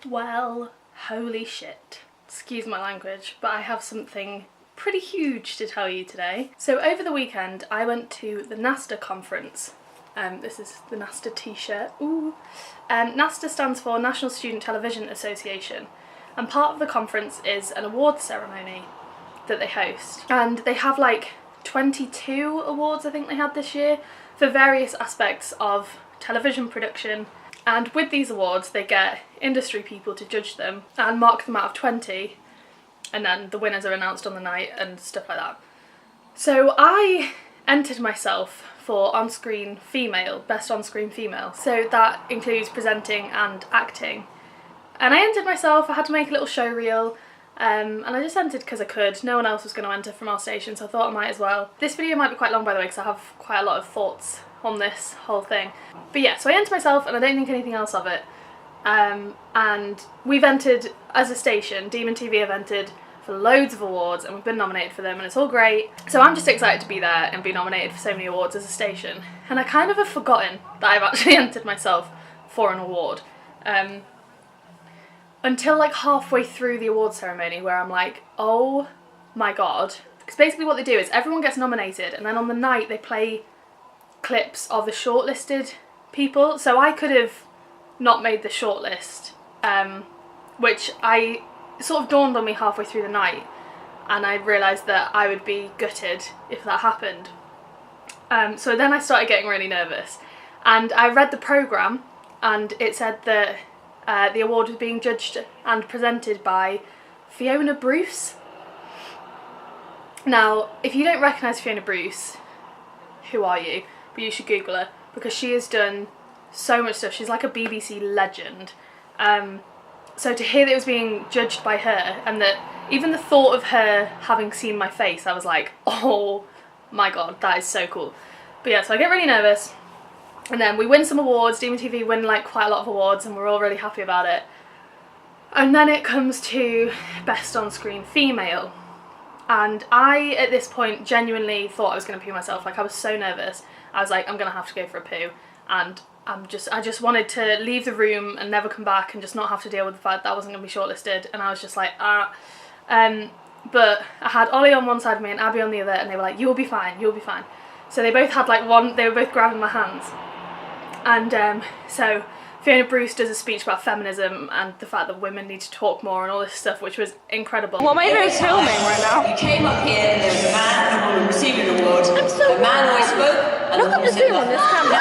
Well, holy shit. Excuse my language, but I have something pretty huge to tell you today. So over the weekend I went to the NASTA conference. This is the NASTA t-shirt. Ooh. NASTA stands for National Student Television Association, and part of the conference is an awards ceremony that they host. And they have like 22 awards I think they had this year for various aspects of television production. And with these awards they get industry people to judge them and mark them out of 20, and then the winners are announced on the night and stuff like that. So I entered myself for on-screen female, best on-screen female, so that includes presenting and acting. And I entered myself, I had to make a little show reel, and I just entered because I could. No one else was going to enter from our station, so I thought I might as well. This video might be quite long by the way because I have quite a lot of thoughts on this whole thing. But yeah, so I entered myself and I don't think anything else of it. And we've entered as a station, Demon TV have entered for loads of awards and we've been nominated for them and it's all great. So I'm just excited to be there and be nominated for so many awards as a station. And I kind of have forgotten that I've actually entered myself for an award. Until like halfway through the award ceremony where I'm like, oh my god. Because basically what they do is everyone gets nominated and then on the night they play clips of the shortlisted people. So I could have not made the shortlist, which I sort of dawned on me halfway through the night, and I realised that I would be gutted if that happened. So then I started getting really nervous, and I read the programme and it said that the award was being judged and presented by Fiona Bruce. Now, if you don't recognise Fiona Bruce, who are you? But you should Google her because she has done so much stuff. She's like a BBC legend. So to hear that it was being judged by her, and that even the thought of her having seen my face, I was like, oh my god, that is so cool. But yeah, so I get really nervous, and then we win some awards. Demon TV win like quite a lot of awards and we're all really happy about it. And then it comes to best on-screen female, and I at this point genuinely thought I was going to poo myself. Like I was so nervous. I was like, I'm gonna have to go for a poo, and I just wanted to leave the room and never come back and just not have to deal with the fact that I wasn't gonna be shortlisted. And I was just like, but I had Ollie on one side of me and Abby on the other, and they were like, you'll be fine, you'll be fine. So they both had like they were both grabbing my hands, and so Fiona Bruce does a speech about feminism and the fact that women need to talk more and all this stuff, which was incredible. What am I even filming right now? You came up here and there was a man and a woman receiving an award. The man always spoke. Look at the zoom on this camera.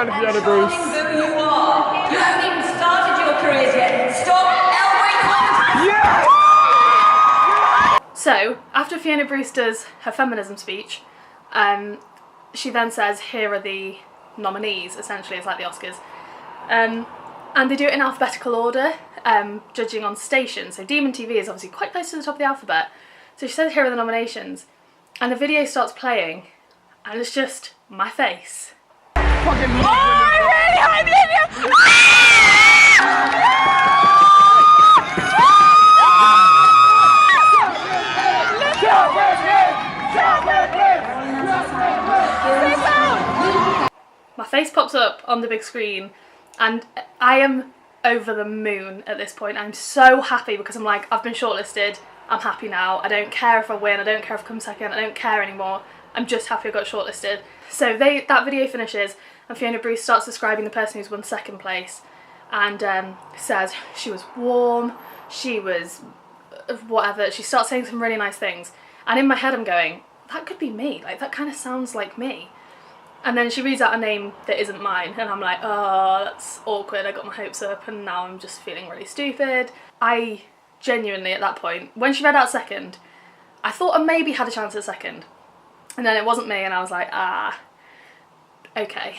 Fiona Bruce. You are. You haven't even started your careers yet. Stop elbowing Yeah! So, after Fiona Bruce does her feminism speech, she then says, here are the nominees, essentially, it's like the Oscars. And they do it in alphabetical order, judging on station. So Demon TV is obviously quite close to the top of the alphabet. So she says, here are the nominations. And the video starts playing, and it's just my face. Oh, I really hope you My face pops up on the big screen and I am over the moon at this point. I'm so happy because I'm like, I've been shortlisted, I'm happy now. I don't care if I win, I don't care if I come second, I don't care anymore. I'm just happy I got shortlisted. So that video finishes and Fiona Bruce starts describing the person who's won second place, and says she was warm, she was whatever. She starts saying some really nice things, and in my head I'm going, that could be me, like that kind of sounds like me. And then she reads out a name that isn't mine and I'm like, oh, that's awkward, I got my hopes up and now I'm just feeling really stupid. I genuinely at that point, when she read out second, I thought I maybe had a chance at second, and then it wasn't me and I was like, okay,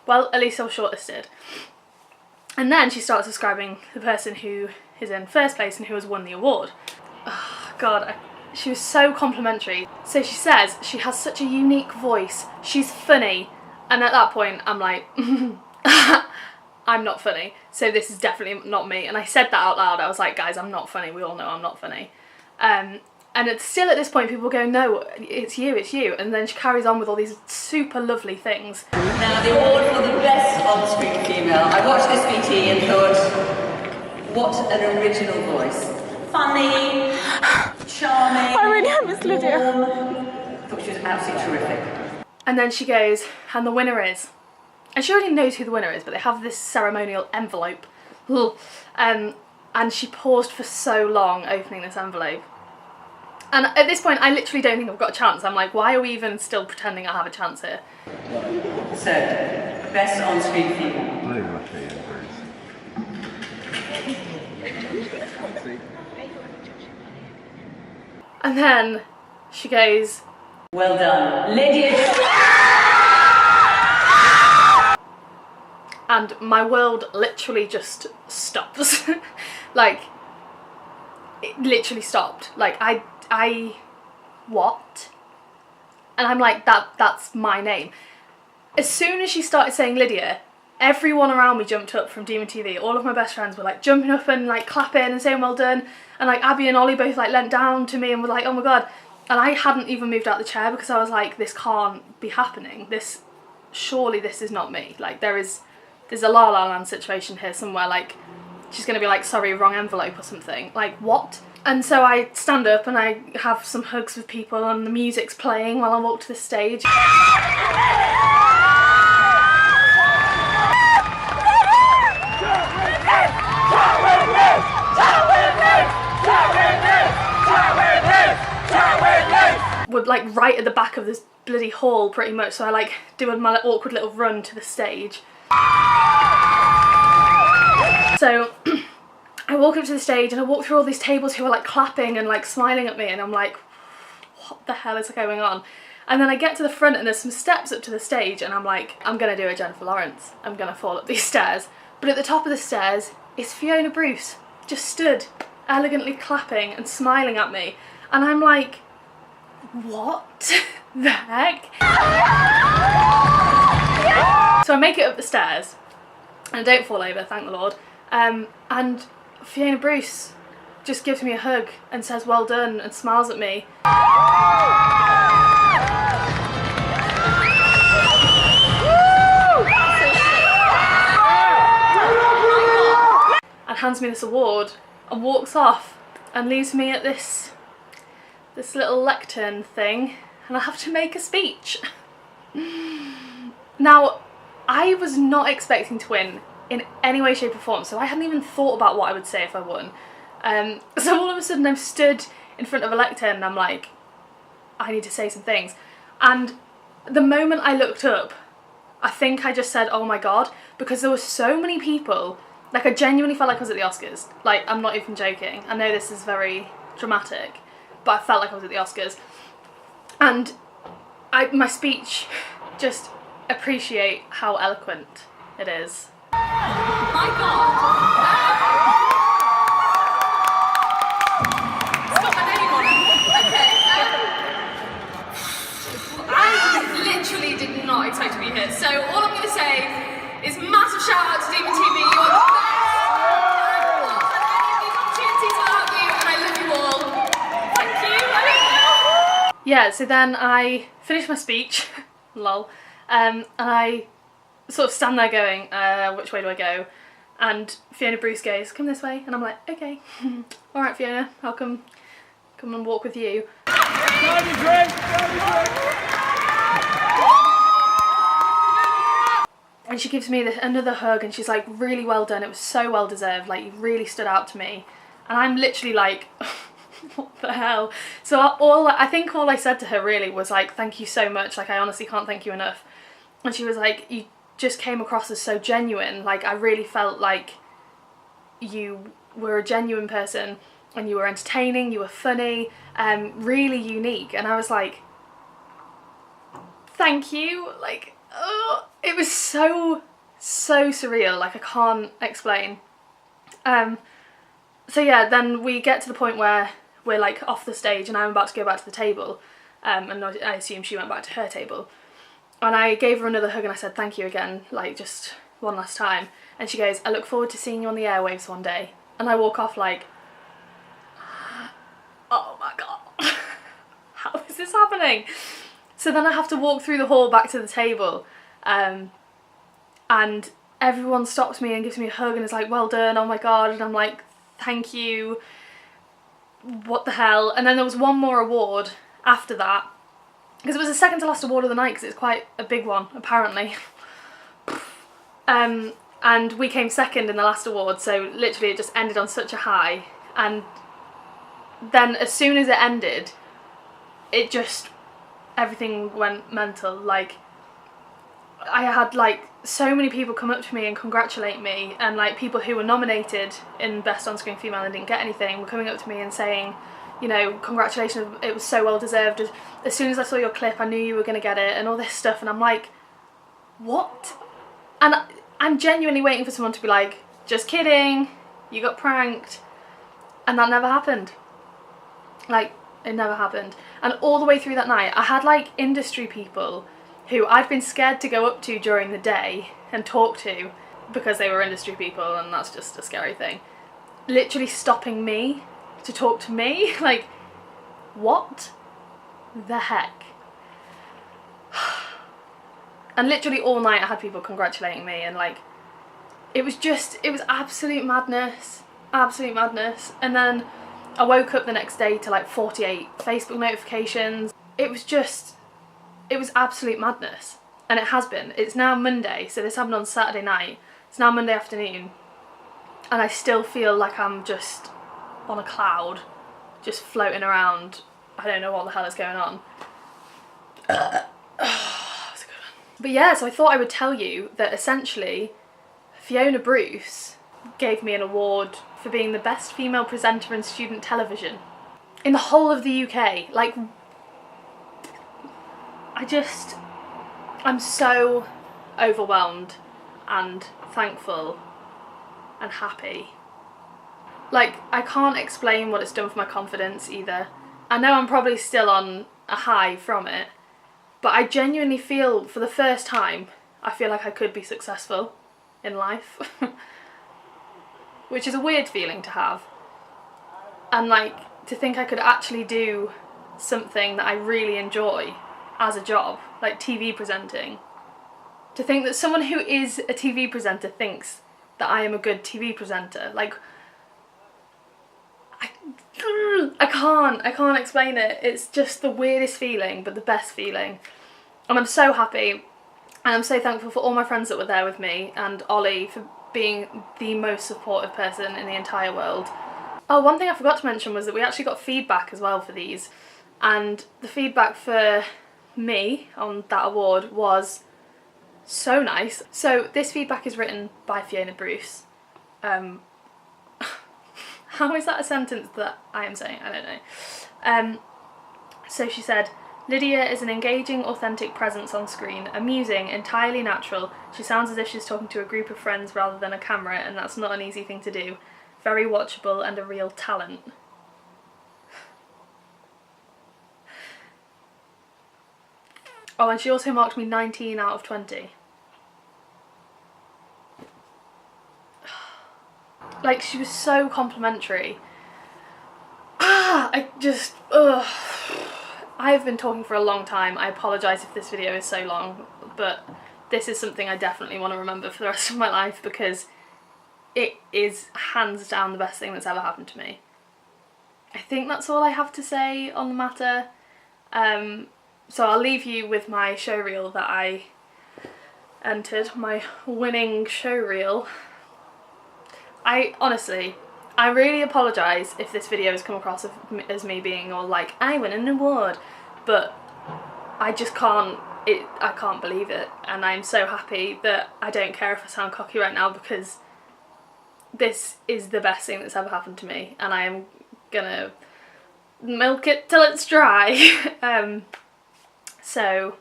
well at least I was shortlisted. And then she starts describing the person who is in first place and who has won the award. Oh god, She was so complimentary. So she says she has such a unique voice, she's funny, and at that point I'm like, I'm not funny, so this is definitely not me. And I said that out loud. I was like, guys, I'm not funny, we all know I'm not funny. And it's still at this point people go, no, it's you, and then she carries on with all these super lovely things. Now the award for the best on-screen female. I watched this VT and thought, what an original voice. Funny, charming. I really miss Lydia. I thought she was absolutely terrific. And then she goes, and the winner is, and she already knows who the winner is, but they have this ceremonial envelope. And she paused for so long opening this envelope. And at this point, I literally don't think I've got a chance. I'm like, why are we even still pretending I have a chance here? So, best on-screen female. And then she goes, Well done, Lydia. and my world literally just stops. Like, it literally stopped. Like, I, what? And I'm like, that's my name. As soon as she started saying Lydia, everyone around me jumped up from Demon TV. All of my best friends were like jumping up and like clapping and saying well done. And like Abby and Ollie both like leant down to me and were like, oh my god. And I hadn't even moved out the chair because I was like, this can't be happening. Surely this is not me. Like there's a La La Land situation here somewhere. Like she's gonna be like, sorry, wrong envelope or something. Like what? And so I stand up and I have some hugs with people and the music's playing while I walk to the stage. We're like right at the back of this bloody hall pretty much, so I like do my awkward little run to the stage. So I walk up to the stage and I walk through all these tables who are like clapping and like smiling at me, and I'm like, what the hell is going on? And then I get to the front and there's some steps up to the stage and I'm like, I'm gonna do a Jennifer Lawrence. I'm gonna fall up these stairs. But at the top of the stairs is Fiona Bruce, just stood elegantly clapping and smiling at me. And I'm like, what the heck? So I make it up the stairs and I don't fall over, thank the Lord. And Fiona Bruce just gives me a hug and says well done and smiles at me. And hands me this award and walks off and leaves me at this little lectern thing, and I have to make a speech. Now, I was not expecting to win in any way, shape or form, so I hadn't even thought about what I would say if I won. So all of a sudden I'm stood in front of a lectern and I'm like, I need to say some things. And the moment I looked up, I think I just said, oh my god, because there were so many people. Like, I genuinely felt like I was at the Oscars. Like, I'm not even joking. I know this is very dramatic, but I felt like I was at the Oscars. And my speech, just appreciate how eloquent it is. My God! Stop at anyone. Okay. I literally did not expect to be here. So all I'm going to say is massive shout out to Demon TV. You are the best. I've not had any of these opportunities without you, and I love you all. Thank you. I love you. Yeah, so then I finished my speech, lol, and I sort of stand there going, which way do I go? And Fiona Bruce goes, come this way, and I'm like, okay. Alright Fiona, I'll come and walk with you. And she gives me another hug and she's like, really well done, it was so well deserved, like you really stood out to me. And I'm literally like, what the hell? So I think all I said to her really was like, thank you so much, like I honestly can't thank you enough. And she was like, you just came across as so genuine, like I really felt like you were a genuine person and you were entertaining, you were funny, really unique. And I was like, thank you, like, oh, it was so surreal, like I can't explain. So yeah, then we get to the point where we're like off the stage and I'm about to go back to the table, and I assume she went back to her table, and I gave her another hug and I said thank you again, like just one last time, and she goes, I look forward to seeing you on the airwaves one day. And I walk off like, oh my god, how is this happening? So then I have to walk through the hall back to the table, and everyone stops me and gives me a hug and is like, well done, oh my god, and I'm like, thank you, what the hell. And then there was one more award after that, because it was the second to last award of the night, because it's quite a big one apparently. And we came second in the last award, so literally it just ended on such a high. And then as soon as it ended, it just, everything went mental. Like, I had like so many people come up to me and congratulate me, and like people who were nominated in Best On-Screen Female and didn't get anything were coming up to me and saying, you know, congratulations, it was so well deserved, as soon as I saw your clip I knew you were going to get it, and all this stuff. And I'm like, what? And I'm genuinely waiting for someone to be like, just kidding, you got pranked. And that never happened. Like, it never happened. And all the way through that night, I had like industry people who I'd been scared to go up to during the day and talk to because they were industry people, and that's just a scary thing, literally stopping me to talk to me. Like, what the heck? And literally all night I had people congratulating me, and like, it was absolute madness, absolute madness. And then I woke up the next day to like 48 Facebook notifications. It was absolute madness. And it has been. It's now Monday, so this happened on Saturday night. It's now Monday afternoon, and I still feel like I'm just on a cloud, just floating around. I don't know what the hell is going on. But yeah, so I thought I would tell you that essentially Fiona Bruce gave me an award for being the best female presenter in student television in the whole of the UK. Like, I'm so overwhelmed and thankful and happy. Like, I can't explain what it's done for my confidence either. I know I'm probably still on a high from it, but I genuinely feel, for the first time, I feel like I could be successful in life. Which is a weird feeling to have. And like, to think I could actually do something that I really enjoy as a job, like TV presenting. To think that someone who is a TV presenter thinks that I am a good TV presenter. Like, I can't explain it. It's just the weirdest feeling, but the best feeling. And I'm so happy, and I'm so thankful for all my friends that were there with me, and Ollie for being the most supportive person in the entire world. Oh, one thing I forgot to mention was that we actually got feedback as well for these, and the feedback for me on that award was so nice. So this feedback is written by Fiona Bruce. How is that a sentence that I am saying? I don't know. So she said, Lydia is an engaging, authentic presence on screen, amusing, entirely natural. She sounds as if she's talking to a group of friends rather than a camera, and that's not an easy thing to do. Very watchable and a real talent. Oh, and she also marked me 19 out of 20. Like, she was so complimentary. I've been talking for a long time. I apologise if this video is so long, but this is something I definitely want to remember for the rest of my life, because it is hands down the best thing that's ever happened to me. I think that's all I have to say on the matter. So I'll leave you with my showreel that I entered, my winning showreel. I really apologise if this video has come across as me being all like, I won an award, but I just can't, I can't believe it, and I'm so happy that I don't care if I sound cocky right now, because this is the best thing that's ever happened to me, and I am gonna milk it till it's dry. So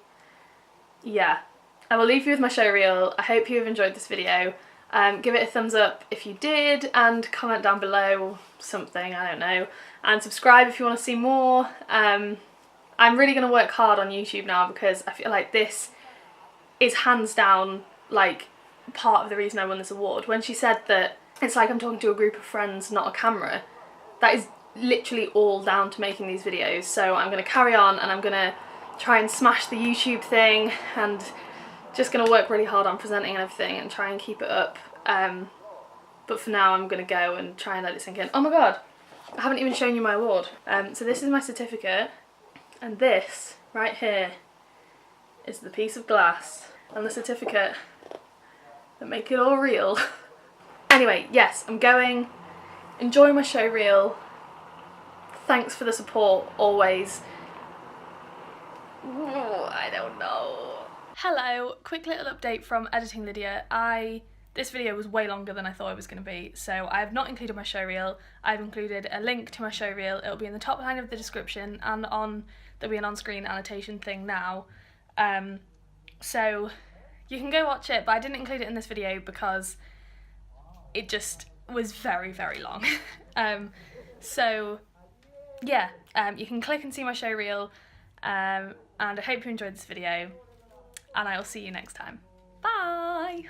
yeah, I will leave you with my showreel. I hope you have enjoyed this video. Give it a thumbs up if you did, and comment down below something, I don't know, and subscribe if you want to see more. I'm really going to work hard on YouTube now, because I feel like this is hands down like part of the reason I won this award. When she said that it's like I'm talking to a group of friends, not a camera, that is literally all down to making these videos. So I'm going to carry on, and I'm going to try and smash the YouTube thing, and just going to work really hard on presenting and everything and try and keep it up. But for now I'm going to go and try and let it sink in. Oh my god, I haven't even shown you my award. So this is my certificate, and this right here is the piece of glass and the certificate that make it all real. Anyway, yes, I'm going. Enjoy my show reel. Thanks for the support, always. Ooh, I don't know. Hello, quick little update from Editing Lydia. This video was way longer than I thought it was going to be, so I have not included my show reel. I've included a link to my show reel. It'll be in the top line of the description, and there'll be an on-screen annotation thing now. So you can go watch it, but I didn't include it in this video because it just was very, very long. So yeah, you can click and see my show reel, and I hope you enjoyed this video, and I will see you next time. Bye!